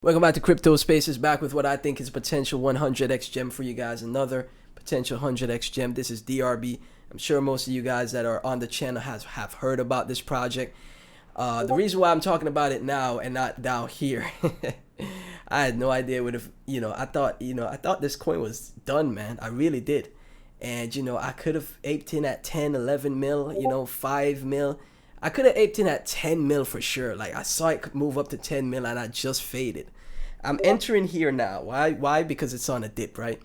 Welcome back to Crypto Spaces, back with what I think is a potential 100x gem for you guys. Another potential 100x gem. This is DRB. I'm sure most of you guys that are on the channel have heard about this project. The reason why I'm talking about it now and not down here, I had no idea would have, I thought this coin was done, man. I really did. And, I could have aped in at 10, 11 mil, 5 mil. I could have aped in at 10 mil for sure. Like, I saw it move up to 10 mil and I just faded. I'm entering here now. Why? Because it's on a dip, right?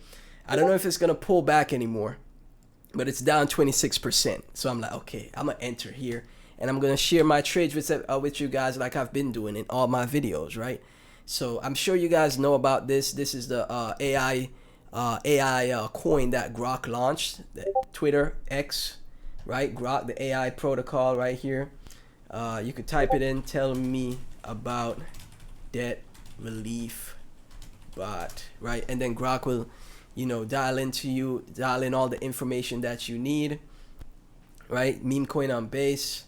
I don't know if it's going to pull back anymore, but it's down 26%. So I'm like, okay, I'm going to enter here and I'm going to share my trades with you guys like I've been doing in all my videos, right? So I'm sure you guys know about this. This is the AI coin that Grok launched, the Twitter X, right? Grok, the AI protocol right here. You could type it in, tell me about debt relief bot, right? And then Grok will, dial in all the information that you need, right? Meme coin on base,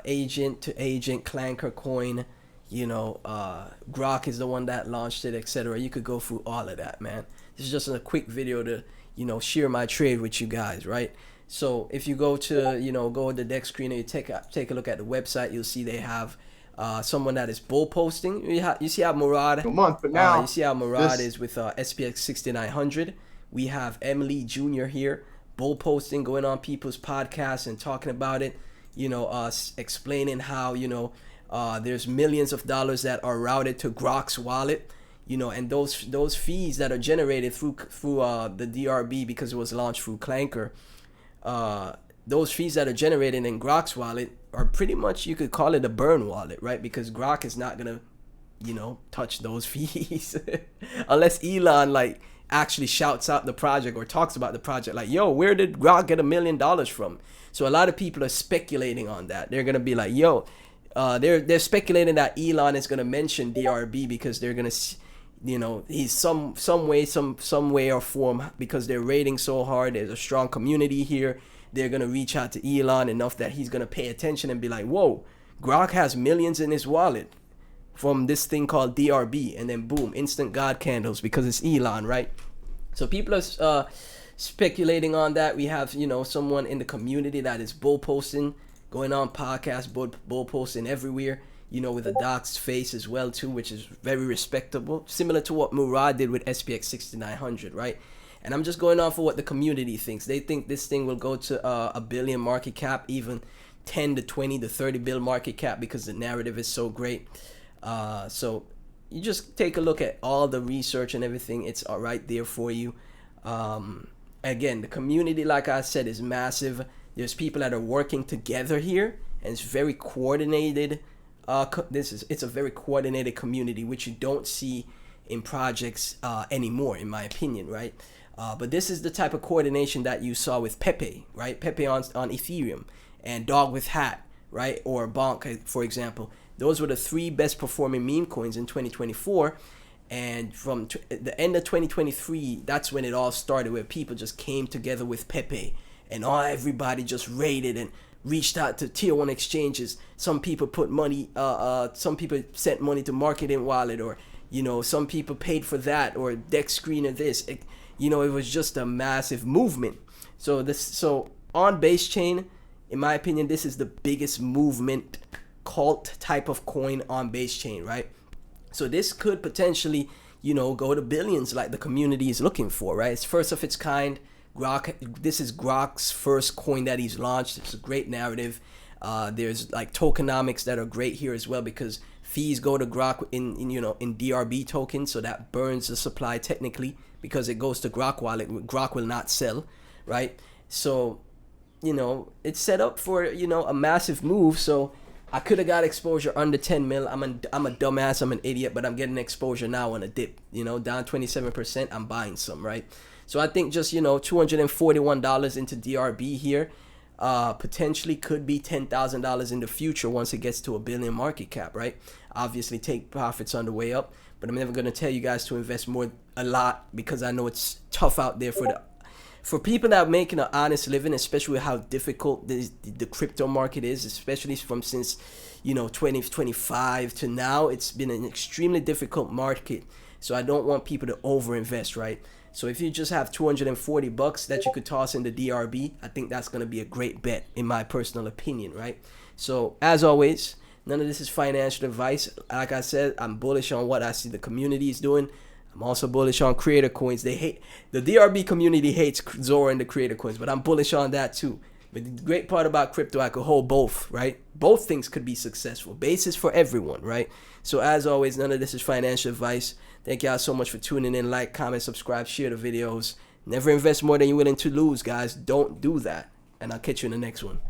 agent to agent, clanker coin, Grok is the one that launched it, etc. You could go through all of that, man. This is just a quick video to, share my trade with you guys, right? So if you go to, go to the deck screen and you take a look at the website, you'll see they have someone that is bull posting. You see how Murad, you see how Murad is with SPX 6900. We have Emily Jr. here, bull posting, going on people's podcasts and talking about it, explaining how, there's millions of dollars that are routed to Grok's wallet, and those fees that are generated through the DRB, because it was launched through Clanker. Those fees that are generated in Grok's wallet are pretty much, you could call it a burn wallet, right? Because Grok is not gonna, touch those fees unless Elon actually shouts out the project or talks about the project, like, yo, where did Grok get $1 million from? So a lot of people are speculating on that. They're gonna be like, yo, they're speculating that Elon is gonna mention DRB because they're gonna, he's some way or form, because they're rating so hard. There's a strong community here. They're gonna reach out to Elon enough that he's gonna pay attention and be like, whoa, Grok has millions in his wallet from this thing called DRB, and then boom, instant God candles because it's Elon, right? So people are speculating on that. We have, someone in the community that is bull posting, going on podcasts, bull posting everywhere, with a doxed face as well too, which is very respectable, similar to what Murad did with SPX 6900, right? And I'm just going off of what the community thinks. They think this thing will go to a billion market cap, even 10 to 20 to 30 bill market cap, because the narrative is so great. So you just take a look at all the research and everything. It's all right there for you. Again, the community, like I said, is massive. There's people that are working together here, and it's very coordinated. It's a very coordinated community, which you don't see in projects anymore, in my opinion, right? But this is the type of coordination that you saw with Pepe, right? Pepe on Ethereum, and Dog with Hat, right? Or Bonk, for example. Those were the three best performing meme coins in 2024. And from the end of 2023, that's when it all started, where people just came together with Pepe, and everybody just raided and reached out to tier 1 exchanges. Some people put money, some people sent money to marketing wallet, or some people paid for that, or deck screen, or this. It was just a massive movement. So on base chain, in my opinion, this is the biggest movement cult type of coin on base chain, right? So this could potentially, go to billions like the community is looking for, right? It's first of its kind. This is Grok's first coin that he's launched. It's a great narrative. There's tokenomics that are great here as well, because fees go to Grok in DRB tokens, so that burns the supply technically, because it goes to Grok wallet. Grok will not sell, right? So, it's set up for, a massive move. So I could have got exposure under 10 mil. I'm a dumbass, I'm an idiot, but I'm getting exposure now on a dip, down 27%. I'm buying some, right? So I think just, $241 into DRB here, potentially could be $10,000 in the future once it gets to a billion market cap, right? Obviously take profits on the way up, but I'm never going to tell you guys to invest a lot, because I know it's tough out there for people that are making an honest living, especially with how difficult the crypto market is, especially from since 2025 to now, it's been an extremely difficult market. So I don't want people to overinvest, right? So if you just have $240 that you could toss in the DRB, I think that's going to be a great bet, in my personal opinion, right? So as always, none of this is financial advice. Like I said, I'm bullish on what I see the community is doing. I'm also bullish on creator coins. The DRB community hates Zora and the creator coins, but I'm bullish on that too. But the great part about crypto, I could hold both, right? Both things could be successful. Basis for everyone, right? So as always, none of this is financial advice. Thank y'all so much for tuning in. Like, comment, subscribe, share the videos. Never invest more than you're willing to lose, guys. Don't do that. And I'll catch you in the next one.